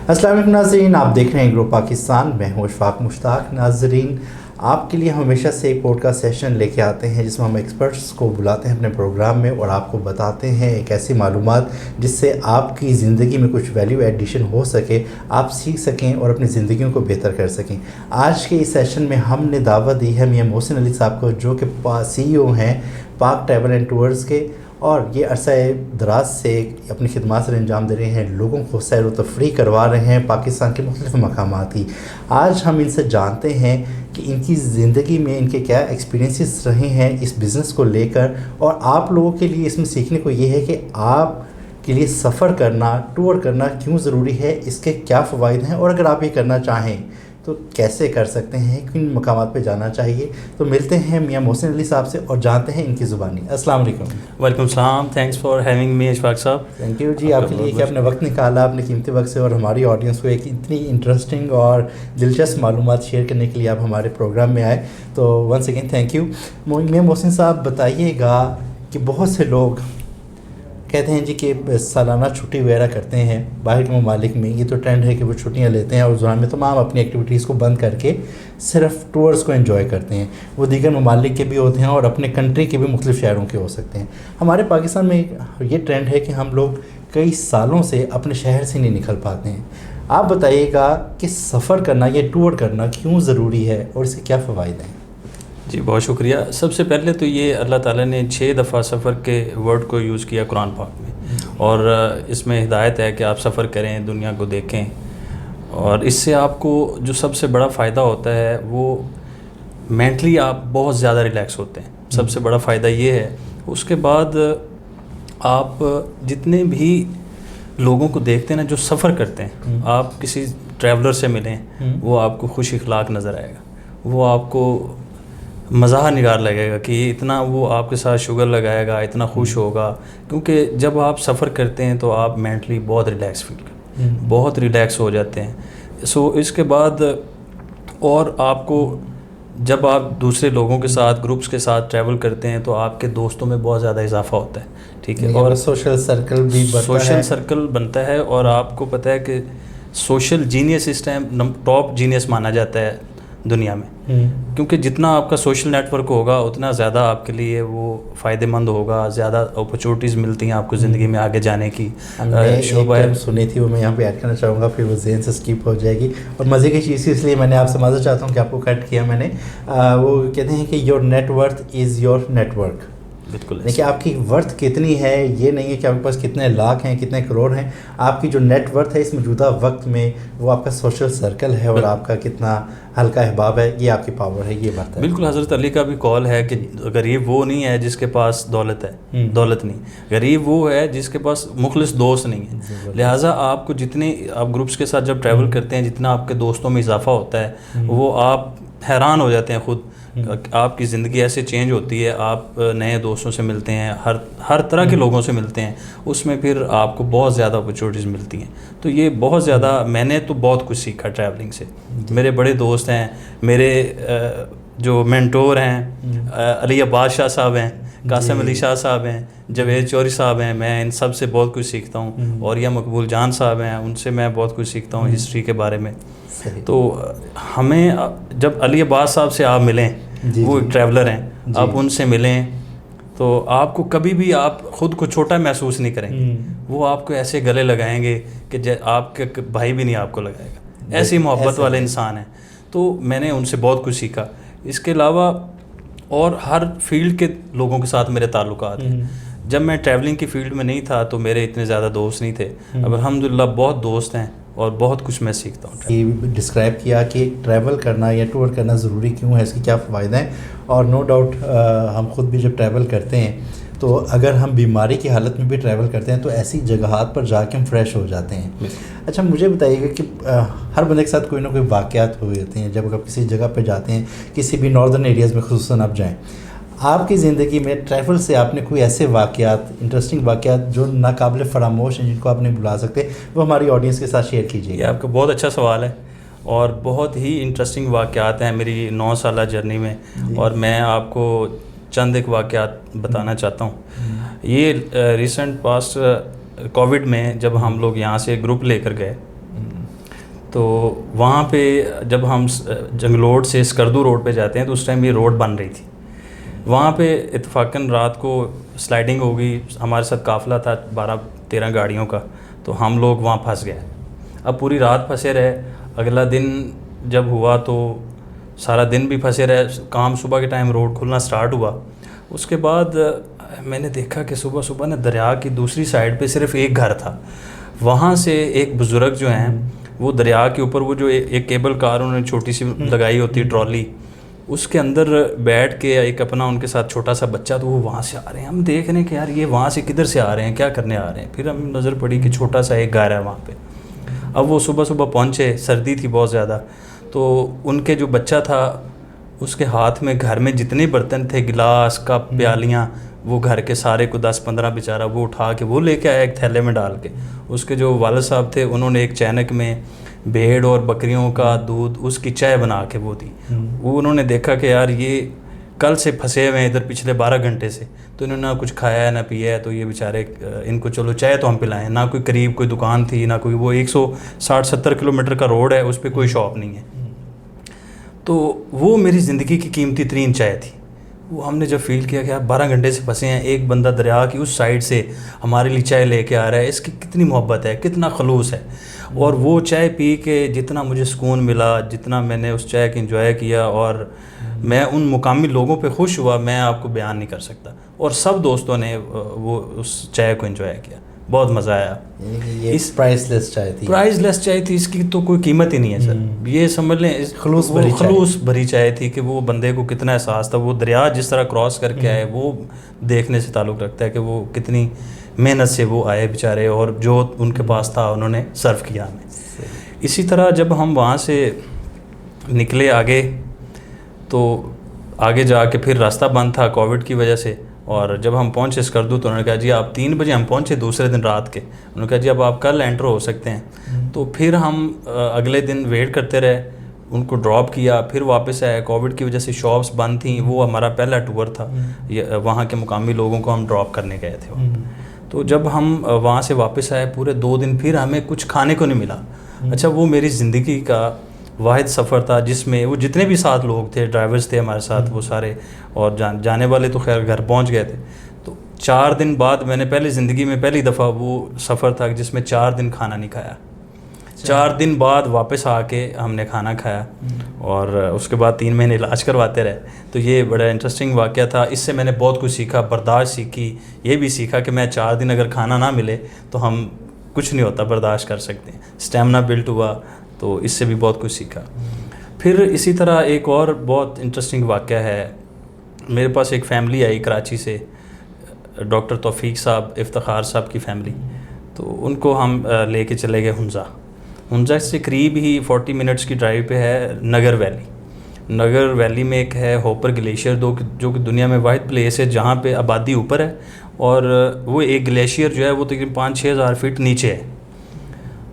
السلام علیکم ناظرین، آپ دیکھ رہے ہیں گرو پاکستان. میں ہوں اشفاق مشتاق. ناظرین، آپ کے لیے ہمیشہ سے ایک پوڈکاسٹ سیشن لے کے آتے ہیں جس میں ہم ایکسپرٹس کو بلاتے ہیں اپنے پروگرام میں اور آپ کو بتاتے ہیں ایک ایسی معلومات جس سے آپ کی زندگی میں کچھ ویلیو ایڈیشن ہو سکے، آپ سیکھ سکیں اور اپنی زندگیوں کو بہتر کر سکیں. آج کے اس سیشن میں ہم نے دعوت دی ہے میاں محسن علی صاحب کو، جو کہ CEO ہیں پاک ٹریول اینڈ ٹورز کے، اور یہ عرصہ دراز سے اپنی خدمات سے انجام دے رہے ہیں، لوگوں کو سیر و تفریح کروا رہے ہیں پاکستان کے مختلف مقامات کی. آج ہم ان سے جانتے ہیں کہ ان کی زندگی میں ان کے کیا ایکسپیرینسز رہے ہیں اس بزنس کو لے کر، اور آپ لوگوں کے لیے اس میں سیکھنے کو یہ ہے کہ آپ کے لیے سفر کرنا، ٹور کرنا کیوں ضروری ہے، اس کے کیا فوائد ہیں، اور اگر آپ یہ کرنا چاہیں تو کیسے کر سکتے ہیں، کن مقامات پہ جانا چاہیے. تو ملتے ہیں میاں محسن علی صاحب سے اور جانتے ہیں ان کی زبانی. السلام علیکم. وعلیکم السلام. Thanks for having me Ashfaq sahab. Thank you جی، آپ کے لیے کہ آپ نے وقت نکالا اپنے قیمتی وقت سے، اور ہماری آڈینس کو ایک اتنی انٹرسٹنگ اور دلچسپ معلومات شیئر کرنے کے لیے آپ ہمارے پروگرام میں آئے. تو ونس اگین تھینک یو. میاں محسن صاحب، بتائیے گا کہ بہت سے لوگ کہتے ہیں جی کہ سالانہ چھٹی وغیرہ کرتے ہیں باہر کے ممالک میں. یہ تو ٹرینڈ ہے کہ وہ چھٹیاں لیتے ہیں اور اس دوران میں تمام اپنی ایکٹیویٹیز کو بند کر کے صرف ٹورز کو انجوائے کرتے ہیں. وہ دیگر ممالک کے بھی ہوتے ہیں اور اپنے کنٹری کے بھی مختلف شہروں کے ہو سکتے ہیں. ہمارے پاکستان میں یہ ٹرینڈ ہے کہ ہم لوگ کئی سالوں سے اپنے شہر سے نہیں نکل پاتے ہیں. آپ بتائیے گا کہ سفر کرنا یا ٹور کرنا کیوں ضروری ہے اور اس کے کیا فوائد ہیں؟ جی بہت شکریہ. سب سے پہلے تو یہ اللہ تعالیٰ نے 6 دفعہ سفر کے ورڈ کو یوز کیا قرآن پاک میں، اور اس میں ہدایت ہے کہ آپ سفر کریں، دنیا کو دیکھیں، اور اس سے آپ کو جو سب سے بڑا فائدہ ہوتا ہے وہ مینٹلی آپ بہت زیادہ ریلیکس ہوتے ہیں. سب سے بڑا فائدہ یہ ہے. اس کے بعد آپ جتنے بھی لوگوں کو دیکھتے ہیں نا جو سفر کرتے ہیں، آپ کسی ٹریولر سے ملیں، وہ آپ کو خوش اخلاق نظر آئے گا، وہ آپ کو مزاح نگار لگے گا کہ اتنا وہ آپ کے ساتھ شوگر لگائے گا، اتنا خوش ہوگا. کیونکہ جب آپ سفر کرتے ہیں تو آپ مینٹلی بہت ریلیکس فیل کرتے ہیں، بہت ریلیکس ہو جاتے ہیں. اس کے بعد اور آپ کو جب آپ دوسرے لوگوں کے ساتھ، گروپس کے ساتھ ٹریول کرتے ہیں تو آپ کے دوستوں میں بہت زیادہ اضافہ ہوتا ہے. ٹھیک ہے، اور سوشل سرکل بھی بنتا ہے. سوشل سرکل بنتا ہے، اور آپ کو پتہ ہے کہ سوشل جینیس اس ٹائم ٹاپ جینیس مانا جاتا ہے دنیا میں. کیونکہ جتنا آپ کا سوشل نیٹ ورک ہوگا اتنا زیادہ آپ کے لیے وہ فائدہ مند ہوگا، زیادہ اپرچونیٹیز ملتی ہیں آپ کو زندگی میں آگے جانے کی. شعبہ سنی تھی وہ میں یہاں پہ ایڈ کرنا چاہوں گا، پھر وہ ذہن سے اسکپ ہو جائے گی. اور مزے کی چیز اس لیے میں نے آپ سے معذرت چاہتا ہوں کہ آپ کو کٹ کیا میں نے. وہ کہتے ہیں کہ your net worth is your network. بالکل، دیکھیے آپ کی ورتھ کتنی ہے یہ نہیں ہے کہ آپ کے پاس کتنے لاکھ ہیں، کتنے کروڑ ہیں. آپ کی جو نیٹ ورتھ ہے اس موجودہ وقت میں وہ آپ کا سوشل سرکل ہے، اور آپ کا کتنا ہلکا احباب ہے، یہ آپ کی پاور ہے، یہ بات ہے. بالکل. حضرت علی کا بھی قول ہے کہ غریب وہ نہیں ہے جس کے پاس دولت ہے، دولت نہیں، غریب وہ ہے جس کے پاس مخلص دوست نہیں ہے. لہٰذا آپ کو جتنے آپ گروپس کے ساتھ جب ٹریول کرتے ہیں، جتنا آپ کے دوستوں میں اضافہ ہوتا ہے وہ آپ حیران ہو جاتے ہیں خود. آپ کی زندگی ایسے چینج ہوتی ہے، آپ نئے دوستوں سے ملتے ہیں، ہر طرح کے لوگوں سے ملتے ہیں، اس میں پھر آپ کو بہت زیادہ اپرچونیٹیز ملتی ہیں. تو یہ بہت زیادہ، میں نے تو بہت کچھ سیکھا ٹریولنگ سے. میرے بڑے دوست ہیں، میرے جو مینٹور ہیں، علی عباس شاہ صاحب ہیں، قاسم علی شاہ صاحب ہیں، جاوید چوہری صاحب ہیں، میں ان سب سے بہت کچھ سیکھتا ہوں. اور یہ مقبول جان صاحب ہیں، ان سے میں بہت کچھ سیکھتا ہوں ہسٹری کے بارے میں. تو ہمیں جب علی عباس صاحب سے آپ ملیں، وہ ایک ٹریولر ہیں، آپ ان سے ملیں تو آپ کو کبھی بھی آپ خود کو چھوٹا محسوس نہیں کریں گے. وہ آپ کو ایسے گلے لگائیں گے کہ آپ کے بھائی بھی نہیں آپ کو لگائے گا. ایسی محبت والے انسان ہیں. تو میں نے ان سے بہت کچھ سیکھا. اس کے علاوہ اور ہر فیلڈ کے لوگوں کے ساتھ میرے تعلقات ہیں. جب میں ٹریولنگ کی فیلڈ میں نہیں تھا تو میرے اتنے زیادہ دوست نہیں تھے. اب الحمدللہ بہت دوست ہیں اور بہت کچھ میں سیکھتا ہوں. یہ ڈسکرائب کیا کہ ٹریول کرنا یا ٹور کرنا ضروری کیوں ہے، اس کے کیا فوائد ہیں. اور نو ڈاؤٹ ہم خود بھی جب ٹریول کرتے ہیں تو اگر ہم بیماری کی حالت میں بھی ٹریول کرتے ہیں تو ایسی جگہات پر جا کے ہم فریش ہو جاتے ہیں. اچھا مجھے بتائیے گا کہ ہر بندے کے ساتھ کوئی نہ کوئی واقعات ہوئے ہوتے ہیں جب آپ کسی جگہ پہ جاتے ہیں، کسی بھی ناردرن ایریاز میں خصوصاً آپ جائیں. آپ کی زندگی میں ٹریول سے آپ نے کوئی ایسے واقعات، انٹرسٹنگ واقعات جو ناقابل فراموش ہیں، جن کو آپ نہیں بھلا سکتے، وہ ہماری آڈینس کے ساتھ شیئر کیجیے. یہ آپ کا بہت اچھا سوال ہے، اور بہت ہی انٹرسٹنگ واقعات ہیں میری 9 سالہ جرنی میں. اور میں آپ کو چند ایک واقعات بتانا چاہتا ہوں. یہ ریسنٹ پاسٹ کووڈ میں جب ہم لوگ یہاں سے گروپ لے کر گئے تو وہاں پہ جب ہم جنگلوٹ سے اسکردو روڈ پہ جاتے ہیں تو اس ٹائم یہ روڈ بن رہی تھی. وہاں پہ اتفاقاً رات کو سلائڈنگ ہو گئی, ہمارے ساتھ قافلہ تھا 12-13 گاڑیوں کا, تو ہم لوگ وہاں پھنس گئے. اب پوری رات پھنسے رہے, اگلا دن جب ہوا تو سارا دن بھی پھنسے رہے. کام صبح کے ٹائم روڈ کھلنا سٹارٹ ہوا. اس کے بعد میں نے دیکھا کہ صبح صبح نا دریا کی دوسری سائڈ پہ صرف ایک گھر تھا. وہاں سے ایک بزرگ جو ہیں وہ دریا کے اوپر وہ جو ایک کیبل کار انہوں نے چھوٹی سی لگائی ہوتی ہے ٹرالی, اس کے اندر بیٹھ کے ایک اپنا ان کے ساتھ چھوٹا سا بچہ, تو وہ وہاں سے آ رہے ہیں. ہم دیکھ رہے ہیں کہ یار یہ وہاں سے کدھر سے آ رہے ہیں, کیا کرنے آ رہے ہیں. پھر ہم نظر پڑی کہ چھوٹا سا ایک گھر ہے وہاں پہ. اب وہ صبح صبح پہنچے, سردی تھی بہت زیادہ, تو ان کے جو بچہ تھا اس کے ہاتھ میں گھر میں جتنے برتن تھے, گلاس کپ پیالیاں, وہ گھر کے سارے کو 10-15 بیچارہ وہ اٹھا کے وہ لے کے آیا ایک تھیلے میں ڈال کے. اس کے جو والد صاحب تھے انہوں نے ایک چینک میں بھیڑ اور بکریوں کا دودھ اس کی چائے بنا کے وہ دی. وہ انہوں نے دیکھا کہ یار یہ کل سے پھنسے ہوئے ہیں ادھر پچھلے 12 گھنٹے سے, تو انہوں نے نہ کچھ کھایا ہے نہ پیا ہے, تو یہ بیچارے ان کو چلو چائے تو ہم پلائیں. نہ کوئی قریب کوئی دکان تھی نہ کوئی, وہ 160-70 کلومیٹر کا روڈ ہے, اس پہ کوئی شاپ نہیں ہے. تو وہ میری زندگی کی قیمتی ترین چائے تھی. وہ ہم نے جب فیل کیا کہ آپ 12 گھنٹے سے پھنسے ہیں, ایک بندہ دریا کی اس سائڈ سے ہمارے لیے چائے لے کے آ رہا ہے, اس کی کتنی محبت ہے, کتنا خلوص ہے. اور وہ چائے پی کے جتنا مجھے سکون ملا, جتنا میں نے اس چائے کی انجوائے کیا, اور میں ان مقامی لوگوں پہ خوش ہوا, میں آپ کو بیان نہیں کر سکتا. اور سب دوستوں نے وہ اس چائے کو انجوائے کیا, بہت مزہ آیا. اس پرائز لیس چائے تھی, پرائز لیس چائے تھی, اس کی تو کوئی قیمت ہی نہیں ہے سر. یہ سمجھ لیں خلوص بھری چائے تھی کہ وہ بندے کو کتنا احساس تھا. وہ دریا جس طرح کراس کر کے آئے وہ دیکھنے سے تعلق رکھتا ہے کہ وہ کتنی محنت سے وہ آئے بیچارے, اور جو ان کے پاس تھا انہوں نے سرو کیا ہمیں. اسی طرح جب ہم وہاں سے نکلے آگے, تو آگے جا کے پھر راستہ بند تھا کووڈ کی وجہ سے. اور جب ہم پہنچے اسکردو تو انہوں نے کہا جی آپ 3 بجے ہم پہنچے دوسرے دن رات کے, انہوں نے کہا جی اب آپ کل انٹر ہو سکتے ہیں. تو پھر ہم اگلے دن ویٹ کرتے رہے, ان کو ڈراپ کیا, پھر واپس آئے. کووڈ کی وجہ سے شاپس بند تھیں, وہ ہمارا پہلا ٹور تھا, وہاں کے مقامی لوگوں کو ہم ڈراپ کرنے گئے تھے. تو جب ہم وہاں سے واپس آئے پورے 2 دن پھر ہمیں کچھ کھانے کو نہیں ملا. اچھا وہ میری زندگی کا واحد سفر تھا جس میں وہ جتنے بھی ساتھ لوگ تھے, ڈرائیورز تھے ہمارے ساتھ وہ سارے, اور جانے والے تو خیر گھر پہنچ گئے تھے. تو 4 دن بعد میں نے پہلی زندگی میں پہلی دفعہ وہ سفر تھا جس میں 4 دن کھانا نہیں کھایا. 4 دن بعد واپس آ کے ہم نے کھانا کھایا, اور اس کے بعد 3 مہینے علاج کرواتے رہے. تو یہ بڑا انٹرسٹنگ واقعہ تھا. اس سے میں نے بہت کچھ سیکھا, برداشت سیکھی, یہ بھی سیکھا کہ میں 4 دن اگر کھانا نہ ملے تو ہم کچھ نہیں ہوتا, برداشت کر سکتے ہیں. اسٹیمنا بلٹ ہوا, تو اس سے بھی بہت کچھ سیکھا. پھر اسی طرح ایک اور بہت انٹرسٹنگ واقعہ ہے. میرے پاس ایک فیملی آئی کراچی سے, ڈاکٹر توفیق صاحب, افتخار صاحب کی فیملی. تو ان کو ہم لے کے چلے گئے ہنزا سے قریب ہی 40 منٹس کی ڈرائیو پہ ہے نگر ویلی. نگر ویلی میں ایک ہے ہوپر گلیشیئر, جو کہ دنیا میں واحد پلیس ہے جہاں پہ آبادی اوپر ہے, اور وہ ایک گلیشیئر جو ہے وہ تقریباً 5-6 ہزار فٹ نیچے ہے.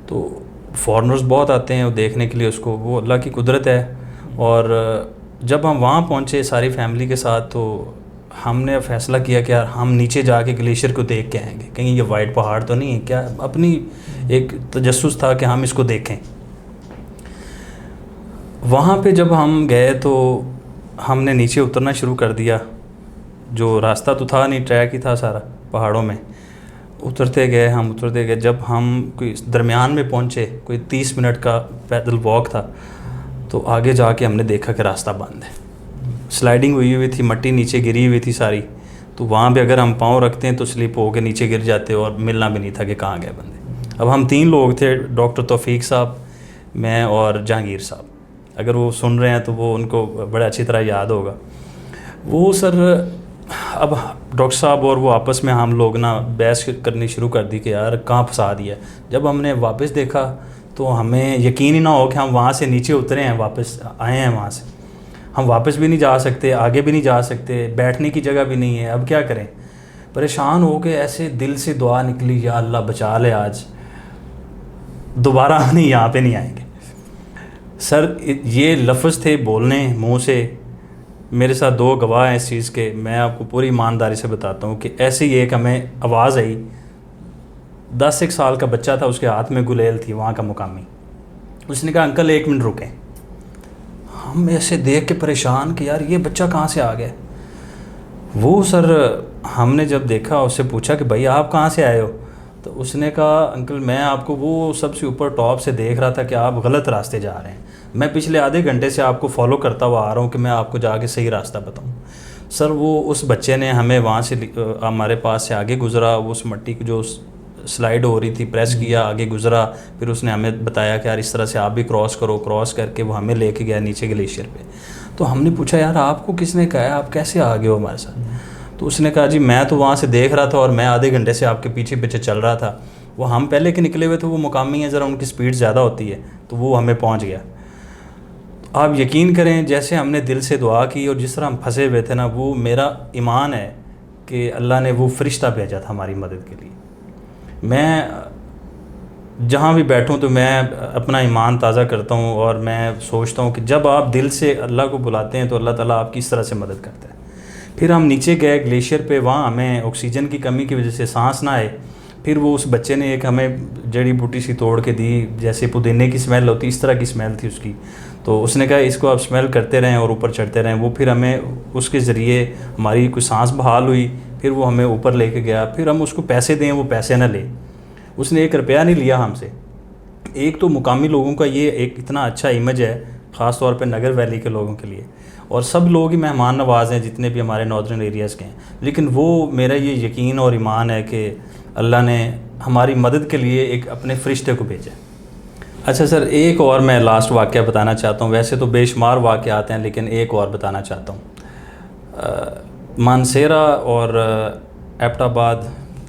تو فارنرز بہت آتے ہیں وہ دیکھنے کے لیے اس کو, وہ اللہ کی قدرت ہے. اور جب ہم وہاں پہنچے ساری فیملی کے ساتھ, تو ہم نے فیصلہ کیا کہ یار ہم نیچے جا کے گلیشیئر کو دیکھ کے آئیں گے, کہیں یہ وائٹ پہاڑ تو نہیں ہے کیا. اپنی ایک تجسس تھا کہ ہم اس کو دیکھیں. وہاں پہ جب ہم گئے تو ہم نے نیچے اترنا شروع کر دیا. جو راستہ تو تھا نہیں, ٹریک ہی تھا سارا پہاڑوں میں. اترتے گئے جب ہم کوئی درمیان میں پہنچے, کوئی 30 منٹ کا پیدل واک تھا, تو آگے جا کے ہم نے دیکھا کہ راستہ بند ہے. سلائڈنگ ہوئی تھی, مٹی نیچے گری ہوئی تھی ساری, تو وہاں پہ اگر ہم پاؤں رکھتے ہیں تو سلپ ہو کے نیچے گر جاتے, اور ملنا بھی نہیں تھا کہ کہاں گئے بندے. اب ہم 3 لوگ تھے, ڈاکٹر توفیق صاحب, میں اور جہانگیر صاحب. اگر وہ سن رہے ہیں تو وہ ان کو بڑے اچھی طرح یاد ہوگا. وہ سر اب ڈاکٹر صاحب اور وہ آپس میں ہم لوگ نا بحث کرنی شروع کر دی کہ یار کہاں پھنسا دیا. جب ہم نے واپس دیکھا تو ہمیں یقین ہی نہ ہو کہ ہم وہاں سے نیچے اترے ہیں, واپس آئے ہیں وہاں سے. ہم واپس بھی نہیں جا سکتے, آگے بھی نہیں جا سکتے, بیٹھنے کی جگہ بھی نہیں ہے. اب کیا کریں, پریشان ہو کے ایسے دل سے دعا نکلی, یا اللہ بچا لے, آج دوبارہ ہم نہیں یہاں پہ نہیں آئیں گے. سر یہ لفظ تھے بولنے منہ سے. میرے ساتھ 2 گواہ ہیں اس چیز کے, میں آپ کو پوری ایمانداری سے بتاتا ہوں کہ ایسے ہی ایک ہمیں آواز آئی. 10 سال کا بچہ تھا, اس کے ہاتھ میں گلیل تھی وہاں کا مقامی, اس نے کہا انکل 1 منٹ رکیں. ہم ایسے دیکھ کے پریشان کہ یار یہ بچہ کہاں سے آ گیا. وہ سر ہم نے جب دیکھا اس سے پوچھا کہ بھائی آپ کہاں سے آئے ہو, تو اس نے کہا انکل میں آپ کو وہ سب سے اوپر ٹاپ سے دیکھ رہا تھا کہ آپ غلط راستے جا رہے ہیں, میں پچھلے آدھے گھنٹے سے آپ کو فالو کرتا ہوا آ رہا ہوں کہ میں آپ کو جا کے صحیح راستہ بتاؤں. سر وہ اس بچے نے ہمیں وہاں سے ہمارے پاس سے آگے گزرا, اس مٹی کو جو سلائڈ ہو رہی تھی پریس کیا, آگے گزرا, پھر اس نے ہمیں بتایا کہ یار اس طرح سے آپ بھی کراس کرو. کراس کر کے وہ ہمیں لے کے گیا نیچے گلیشیئر پہ. تو ہم نے پوچھا یار آپ کو کس نے کہا ہے, آپ کیسے آ گئے ہو ہمارے ساتھ؟ تو اس نے کہا جی میں تو وہاں سے دیکھ رہا تھا اور میں آدھے گھنٹے سے آپ کے پیچھے پیچھے چل رہا تھا. وہ ہم پہلے کے نکلے ہوئے تھے, وہ مقامی ہیں ذرا ان کی سپیڈ زیادہ ہوتی ہے, تو وہ ہمیں پہنچ گیا. آپ یقین کریں جیسے ہم نے دل سے دعا کی اور جس طرح ہم پھنسے ہوئے تھے نا, وہ میرا ایمان ہے کہ اللہ نے وہ فرشتہ بھیجا تھا ہماری مدد کے لیے. میں جہاں بھی بیٹھوں تو میں اپنا ایمان تازہ کرتا ہوں اور میں سوچتا ہوں کہ جب آپ دل سے اللہ کو بلاتے ہیں تو اللہ تعالیٰ آپ کی اس طرح سے مدد کرتا ہے. پھر ہم نیچے گئے گلیشیئر پہ, وہاں ہمیں آکسیجن کی کمی کی وجہ سے سانس نہ آئے. پھر وہ اس بچے نے ایک ہمیں جڑی بوٹی سی توڑ کے دی, جیسے پودینے کی اسمیل ہوتی اس طرح کی اسمیل تھی اس کی. تو اس نے کہا اس کو آپ اسمیل کرتے رہیں اور اوپر چڑھتے رہیں. وہ پھر ہمیں اس کے ذریعے ہماری کوئی سانس بحال ہوئی, پھر وہ ہمیں اوپر لے کے گیا. پھر ہم اس کو پیسے دیں, وہ پیسے نہ لے, اس نے 1 روپیہ نہیں لیا ہم سے. ایک تو مقامی لوگوں کا یہ ایک اتنا اچھا امیج ہے, خاص طور پہ نگر ویلی کے لوگوں کے لیے, اور سب لوگ ہی مہمان نواز ہیں جتنے بھی ہمارے نارتھرن ایریاز کے ہیں. لیکن وہ میرا یہ یقین اور ایمان ہے کہ اللہ نے ہماری مدد کے لیے ایک اپنے فرشتے کو بھیجا. اچھا سر ایک اور میں لاسٹ واقعہ بتانا چاہتا ہوں. ویسے تو بے شمار واقعات ہیں لیکن ایک اور بتانا چاہتا ہوں. مانسیرا اور ایبٹ آباد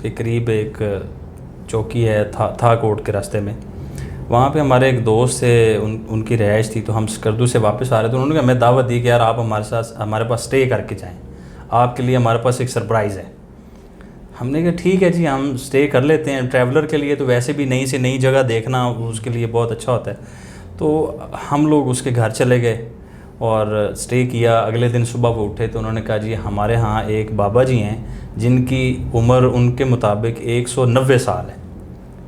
کے قریب ایک چوکی ہے تھا کوٹ کے راستے میں, وہاں پہ ہمارے ایک دوست تھے, ان کی رہائش تھی. تو ہم سکردو سے واپس آ رہے تھے, انہوں نے ہمیں دعوت دی کہ یار آپ ہمارے پاس اسٹے کر کے جائیں, آپ کے لیے ہمارے پاس ایک سرپرائز ہے. ہم نے کہا ٹھیک ہے جی ہم اسٹے کر لیتے ہیں, ٹریولر کے لیے تو ویسے بھی نئی سے نئی جگہ دیکھنا اس کے لیے بہت اچھا ہوتا ہے. تو ہم لوگ اس کے گھر چلے گئے اور اسٹے کیا. اگلے دن صبح وہ اٹھے تو انہوں نے کہا جی ہمارے ہاں ایک بابا جی ہیں جن کی عمر ان کے مطابق 190 سال ہے.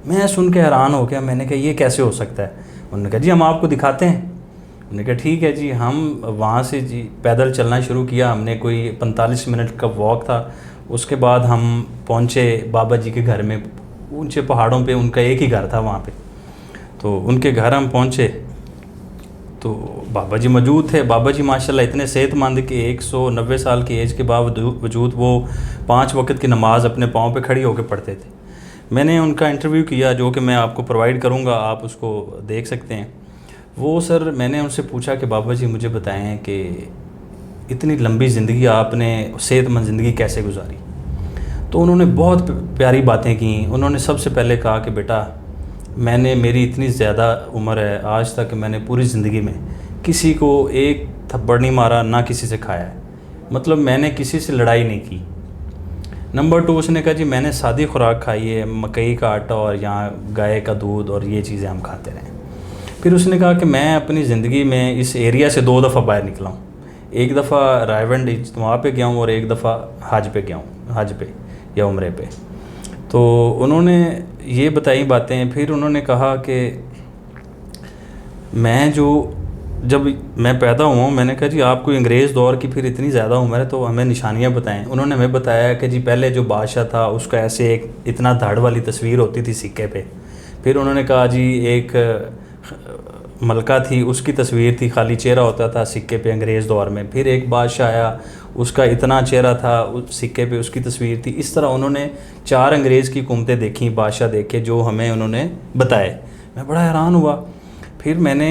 میں سن کے حیران ہو گیا, میں نے کہا یہ کیسے ہو سکتا ہے؟ انہوں نے کہا جی ہم آپ کو دکھاتے ہیں. انہوں نے کہا ٹھیک ہے جی. ہم وہاں سے جی پیدل چلنا شروع کیا. ہم نے کوئی 45 منٹ کا واک تھا. اس کے بعد ہم پہنچے بابا جی کے گھر میں. اونچے پہاڑوں پہ ان کا ایک ہی گھر تھا وہاں پہ. تو ان کے گھر ہم پہنچے تو بابا جی موجود تھے. بابا جی ماشاءاللہ اتنے صحت مند کہ 190 سال کی ایج کے باوجود وہ 5 وقت کی نماز اپنے پاؤں پہ کھڑی ہو کے پڑھتے تھے. میں نے ان کا انٹرویو کیا جو کہ میں آپ کو پرووائڈ کروں گا, آپ اس کو دیکھ سکتے ہیں. وہ سر میں نے ان سے پوچھا کہ بابا جی مجھے بتائیں کہ اتنی لمبی زندگی آپ نے صحت مند زندگی کیسے گزاری؟ تو انہوں نے بہت پیاری باتیں کیں. انہوں نے سب سے پہلے کہا کہ بیٹا میری اتنی زیادہ عمر ہے, آج تک میں نے پوری زندگی میں کسی کو ایک تھپڑ نہیں مارا, نہ کسی سے کھایا ہے. مطلب میں نے کسی سے لڑائی نہیں کی. نمبر 2 اس نے کہا جی میں نے سادی خوراک کھائی ہے, مکئی کا آٹا اور یہاں گائے کا دودھ اور یہ چیزیں ہم کھاتے رہے. پھر اس نے کہا کہ میں اپنی زندگی میں اس ایریا سے 2 دفعہ باہر نکلا ہوں. ایک دفعہ رائیونڈ اجتماع پہ گیا ہوں اور ایک دفعہ حج پہ گیا ہوں, حج پہ یا عمرے پہ. تو انہوں نے یہ بتائی باتیں. پھر انہوں نے کہا کہ جب میں پیدا ہوا ہوں, میں نے کہا جی آپ کو انگریز دور کی پھر اتنی زیادہ عمر ہے تو ہمیں نشانیاں بتائیں. انہوں نے ہمیں بتایا کہ جی پہلے جو بادشاہ تھا اس کا ایسے ایک اتنا دھڑ والی تصویر ہوتی تھی سکے پہ. پھر انہوں نے کہا جی ایک ملکہ تھی, اس کی تصویر تھی, خالی چہرہ ہوتا تھا سکے پہ انگریز دور میں. پھر ایک بادشاہ آیا, اس کا اتنا چہرہ تھا, اس سکے پہ اس کی تصویر تھی. اس طرح انہوں نے 4 انگریز کی حکومتیں دیکھیں, بادشاہ دیکھے جو ہمیں انہوں نے بتائے. میں بڑا حیران ہوا. پھر میں نے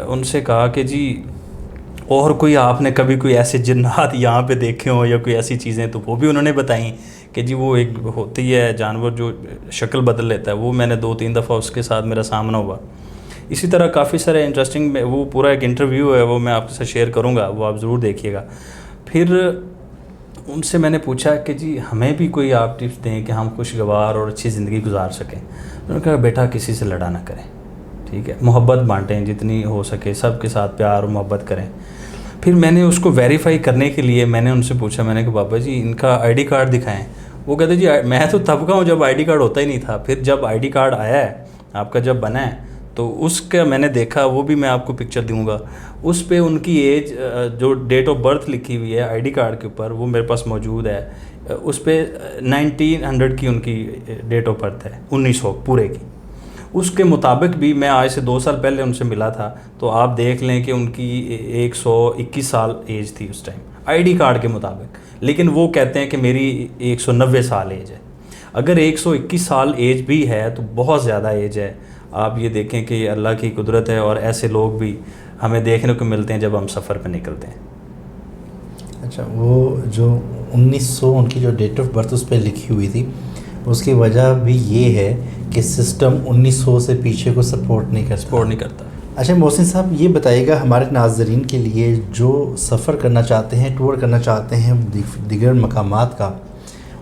ان سے کہا کہ جی اور کوئی آپ نے کبھی کوئی ایسے جنات یہاں پہ دیکھے ہوں یا کوئی ایسی چیزیں؟ تو وہ بھی انہوں نے بتائیں کہ جی وہ ایک ہوتی ہے جانور جو شکل بدل لیتا ہے. وہ میں نے 2-3 دفعہ اس کے ساتھ میرا سامنا ہوا. اسی طرح کافی سارے انٹرسٹنگ, وہ پورا ایک انٹرویو ہے, وہ میں آپ کے ساتھ شیئر کروں گا, وہ آپ ضرور دیکھیے گا. پھر ان سے میں نے پوچھا کہ جی ہمیں بھی کوئی آپ ٹپس دیں کہ ہم خوشگوار اور اچھی زندگی گزار سکیں. انہوں نے کہا بیٹا کسی سے لڑا نہ کریں, ٹھیک ہے, محبت بانٹیں جتنی ہو سکے, سب کے ساتھ پیار اور محبت کریں. پھر میں نے اس کو ویریفائی کرنے کے لیے میں نے ان سے پوچھا, میں نے کہا بابا جی ان کا آئی ڈی کارڈ دکھائیں. وہ کہتے جی میں تو تب کا ہوں جب آئی ڈی کارڈ ہوتا ہی نہیں تھا. پھر جب آئی ڈی کارڈ آیا ہے آپ کا, جب بنا ہے, تو اس کا میں نے دیکھا, وہ بھی میں آپ کو پکچر دوں گا, اس پہ ان کی ایج جو ڈیٹ آف برتھ لکھی ہوئی ہے آئی ڈی کارڈ کے اوپر, وہ میرے پاس موجود ہے, اس پہ 1900 کی ان کی ڈیٹ آف برتھ ہے, 1900 پورے کی. اس کے مطابق بھی میں آج سے 2 سال پہلے ان سے ملا تھا, تو آپ دیکھ لیں کہ ان کی 121 سال ایج تھی اس ٹائم آئی ڈی کارڈ کے مطابق, لیکن وہ کہتے ہیں کہ میری 190 سال ایج ہے. اگر 121 سال ایج بھی ہے تو بہت زیادہ ایج ہے. آپ یہ دیکھیں کہ یہ اللہ کی قدرت ہے, اور ایسے لوگ بھی ہمیں دیکھنے کو ملتے ہیں جب ہم سفر پہ نکلتے ہیں. اچھا, وہ جو 1900 ان کی جو ڈیٹ آف برتھ اس پہ لکھی ہوئی تھی, اس کی وجہ بھی یہ ہے کہ سسٹم 1900 سے پیچھے کو سپورٹ نہیں کرتا. اچھا محسن صاحب, یہ بتائیے گا ہمارے ناظرین کے لیے جو سفر کرنا چاہتے ہیں, ٹور کرنا چاہتے ہیں دیگر مقامات کا,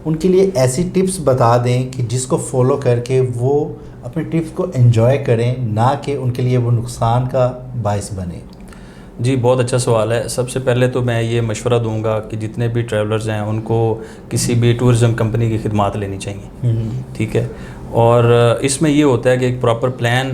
ان کے لیے ایسی ٹپس بتا دیں کہ جس کو فالو کر کے وہ اپنے ٹرپ کو انجوائے کریں, نہ کہ ان کے لیے وہ نقصان کا باعث بنے. جی بہت اچھا سوال ہے. سب سے پہلے تو میں یہ مشورہ دوں گا کہ جتنے بھی ٹریولرز ہیں ان کو کسی بھی ٹورزم کمپنی کی خدمات لینی چاہیے, ٹھیک ہے. اور اس میں یہ ہوتا ہے کہ ایک پراپر پلان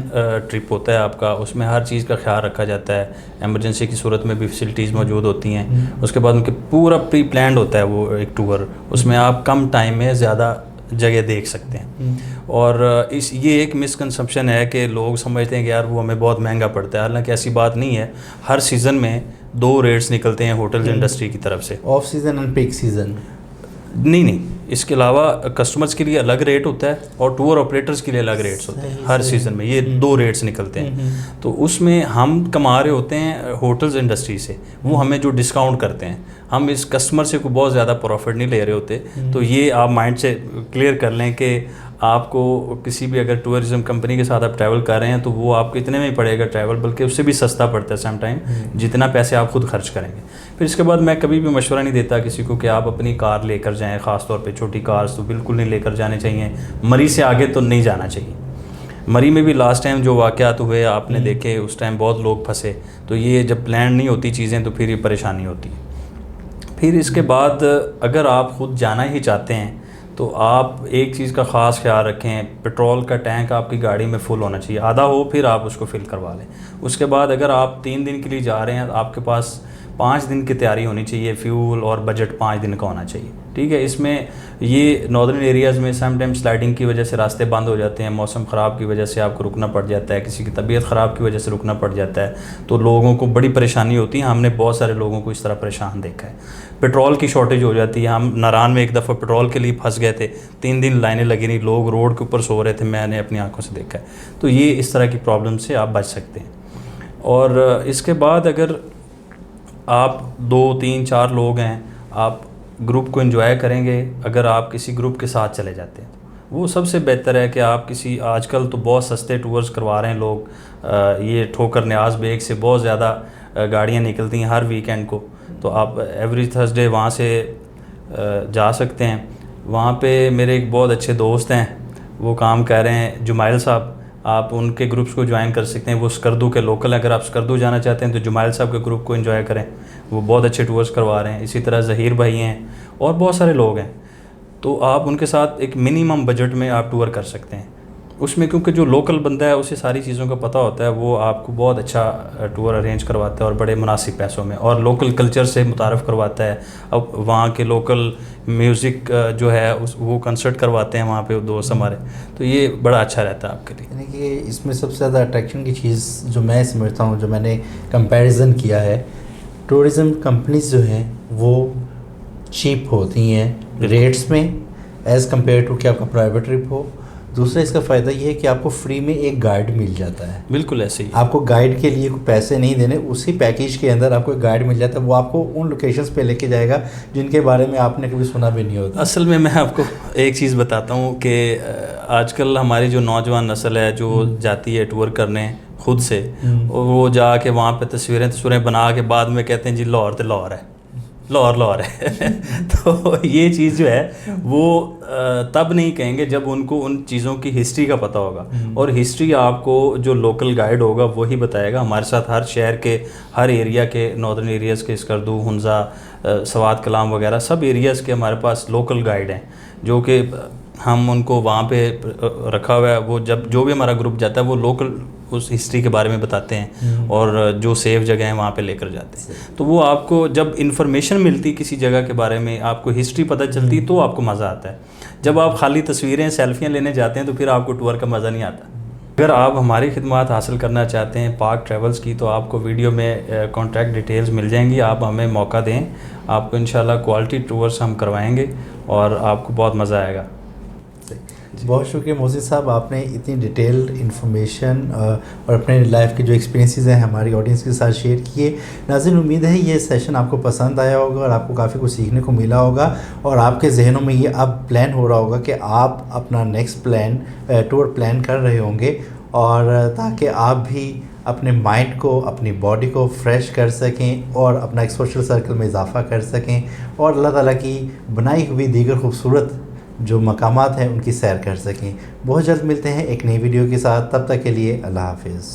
ٹرپ ہوتا ہے آپ کا, اس میں ہر چیز کا خیال رکھا جاتا ہے, ایمرجنسی کی صورت میں بھی فیسلٹیز موجود ہوتی ہیں. اس کے بعد ان کے پورا پری پلانڈ ہوتا ہے وہ ایک ٹور, اس میں آپ کم ٹائم میں زیادہ جگہ دیکھ سکتے ہیں. اور یہ ایک مسکنسپشن ہے کہ لوگ سمجھتے ہیں کہ یار وہ ہمیں بہت مہنگا پڑتا ہے, حالانکہ ایسی بات نہیں ہے. ہر سیزن میں 2 ریٹس نکلتے ہیں ہوٹل انڈسٹری کی طرف سے, off season and peak season. نہیں, اس کے علاوہ کسٹمرز کے لیے الگ ریٹ ہوتا ہے اور ٹور آپریٹرز کے لیے الگ ریٹس ہوتے ہیں. ہر سیزن میں یہ 2 ریٹس نکلتے ہیں. تو اس میں ہم کما رہے ہوتے ہیں ہوٹلز انڈسٹری سے, وہ ہمیں جو ڈسکاؤنٹ کرتے ہیں, ہم اس کسٹمر سے کوئی بہت زیادہ پروفٹ نہیں لے رہے ہوتے. تو یہ آپ مائنڈ سے کلیئر کر لیں کہ آپ کو کسی بھی اگر ٹورزم کمپنی کے ساتھ آپ ٹریول کر رہے ہیں تو وہ آپ کو اتنے میں ہی پڑے گا ٹریول, بلکہ اس سے بھی سستا پڑتا ہے سم ٹائم, جتنا پیسے آپ خود خرچ کریں گے. پھر اس کے بعد میں کبھی بھی مشورہ نہیں دیتا کسی کو کہ آپ اپنی کار لے کر جائیں, خاص طور پہ چھوٹی کارز تو بالکل نہیں لے کر جانے چاہیے. مری سے آگے تو نہیں جانا چاہیے. مری میں بھی لاسٹ ٹائم جو واقعات ہوئے آپ نے دیکھے, اس ٹائم بہت لوگ پھنسے. تو یہ جب پلان نہیں ہوتی چیزیں تو پھر یہ پریشانی ہوتی ہے. پھر اس کے بعد اگر آپ خود جانا ہی چاہتے ہیں تو آپ ایک چیز کا خاص خیال رکھیں, پیٹرول کا ٹینک آپ کی گاڑی میں فل ہونا چاہیے, آدھا ہو پھر آپ اس کو فل کروا لیں. اس کے بعد اگر آپ 3 دن کے لیے جا رہے ہیں, آپ کے پاس 5 دن کی تیاری ہونی چاہیے, فیول اور بجٹ 5 دن کا ہونا چاہیے, ٹھیک ہے. اس میں یہ ناردرن ایریاز میں سم ٹائم سلائڈنگ کی وجہ سے راستے بند ہو جاتے ہیں, موسم خراب کی وجہ سے آپ کو رکنا پڑ جاتا ہے, کسی کی طبیعت خراب کی وجہ سے رکنا پڑ جاتا ہے, تو لوگوں کو بڑی پریشانی ہوتی ہے. ہم نے بہت سارے لوگوں کو اس طرح پریشان دیکھا ہے. پیٹرول کی شارٹیج ہو جاتی ہے. ہم ناران میں ایک دفعہ پیٹرول کے لیے پھنس گئے تھے, 3 دن لائنیں لگی نہیں, لوگ روڈ کے اوپر سو رہے تھے, میں نے اپنی آنکھوں سے دیکھا ہے. تو یہ اس طرح کی پرابلم سے آپ بچ سکتے ہیں. اور اس کے بعد اگر آپ 2 3 4 لوگ ہیں, آپ گروپ کو انجوائے کریں گے. اگر آپ کسی گروپ کے ساتھ چلے جاتے ہیں وہ سب سے بہتر ہے کہ آپ کسی, آج کل تو بہت سستے ٹورز کروا رہے ہیں لوگ, یہ ٹھوکر نیاز بیگ سے بہت زیادہ گاڑیاں نکلتی ہیں ہر ویکینڈ کو, تو آپ ایوری تھرسڈے وہاں سے جا سکتے ہیں. وہاں پہ میرے ایک بہت اچھے دوست ہیں, وہ کام کر رہے ہیں, جمائل صاحب, آپ ان کے گروپس کو جوائن کر سکتے ہیں. وہ سکردو کے لوکل ہیں, اگر آپ سکردو جانا چاہتے ہیں تو جمائل صاحب کے گروپ کو انجوائے کریں, وہ بہت اچھے ٹورز کروا رہے ہیں. اسی طرح ظہیر بھائی ہیں اور بہت سارے لوگ ہیں, تو آپ ان کے ساتھ ایک منیمم بجٹ میں آپ ٹور کر سکتے ہیں. اس میں کیونکہ جو لوکل بندہ ہے اسے ساری چیزوں کا پتہ ہوتا ہے, وہ آپ کو بہت اچھا ٹور ارینج کرواتا ہے اور بڑے مناسب پیسوں میں, اور لوکل کلچر سے متعارف کرواتا ہے. اب وہاں کے لوکل میوزک جو ہے وہ کنسرٹ کرواتے ہیں وہاں پہ دوست ہمارے, تو یہ بڑا اچھا رہتا ہے آپ کے لیے. یعنی کہ اس میں سب سے زیادہ اٹریکشن کی چیز جو میں سمجھتا ہوں, جو میں نے کمپیریزن کیا ہے, ٹورزم کمپنیز جو ہیں وہ چیپ ہوتی ہیں ریٹس میں ایز کمپیئر ٹو کہ آپ کا پرائیویٹ ٹرپ ہو. دوسرا اس کا فائدہ یہ ہے کہ آپ کو فری میں ایک گائیڈ مل جاتا ہے. بالکل ایسے ہی, آپ کو گائیڈ کے لیے کوئی پیسے نہیں دینے, اسی پیکیج کے اندر آپ کو ایک گائیڈ مل جاتا ہے, وہ آپ کو ان لوکیشنز پہ لے کے جائے گا جن کے بارے میں آپ نے کبھی سنا بھی نہیں ہوتا. اصل میں آپ کو ایک چیز بتاتا ہوں کہ آج کل ہماری جو نوجوان نسل ہے جو جاتی ہے ٹور کرنے خود سے, وہ جا کے وہاں پہ تصویریں بنا کے بعد میں کہتے ہیں جی لاہور تو لاہور ہے, لاہور ہے. تو یہ چیز جو ہے وہ تب نہیں کہیں گے جب ان کو ان چیزوں کی ہسٹری کا پتہ ہوگا, اور ہسٹری آپ کو جو لوکل گائیڈ ہوگا وہی بتائے گا. ہمارے ساتھ ہر شہر کے, ہر ایریا کے, ناردرن ایریاز کے, اسکردو, ہنزا, سوات کلام وغیرہ سب ایریاز کے ہمارے پاس لوکل گائیڈ ہیں, جو کہ ہم ان کو وہاں پہ رکھا ہوا ہے. وہ جب جو بھی ہمارا گروپ جاتا ہے وہ لوکل اس ہسٹری کے بارے میں بتاتے ہیں اور جو سیف جگہ ہیں وہاں پہ لے کر جاتے ہیں. تو وہ آپ کو جب انفارمیشن ملتی کسی جگہ کے بارے میں, آپ کو ہسٹری پتہ چلتی تو آپ کو مزہ آتا ہے. جب آپ خالی تصویریں سیلفیاں لینے جاتے ہیں تو پھر آپ کو ٹور کا مزہ نہیں آتا. اگر آپ ہماری خدمات حاصل کرنا چاہتے ہیں پاک ٹریولز کی, تو آپ کو ویڈیو میں کانٹیکٹ ڈیٹیلز مل جائیں گی. آپ ہمیں موقع دیں, آپ کو انشاءاللہ کوالٹی ٹورس ہم کروائیں گے اور آپ کو بہت مزہ آئے گا. بہت شکریہ محسن صاحب, آپ نے اتنی ڈیٹیلڈ انفارمیشن اور اپنے لائف کے جو ایکسپیرینسز ہیں ہماری آڈینس کے ساتھ شیئر کیے. ناظرین, امید ہے یہ سیشن آپ کو پسند آیا ہوگا اور آپ کو کافی کچھ سیکھنے کو ملا ہوگا, اور آپ کے ذہنوں میں یہ اب پلان ہو رہا ہوگا کہ آپ اپنا نیکسٹ ٹور پلان کر رہے ہوں گے, اور تاکہ آپ بھی اپنے مائنڈ کو, اپنی باڈی کو فریش کر سکیں اور اپنا ایک سوشل سرکل میں اضافہ کر سکیں, اور اللہ تعالیٰ کی بنائی ہوئی دیگر خوبصورت جو مقامات ہیں ان کی سیر کر سکیں. بہت جلد ملتے ہیں ایک نئی ویڈیو کے ساتھ, تب تک کے لیے اللہ حافظ.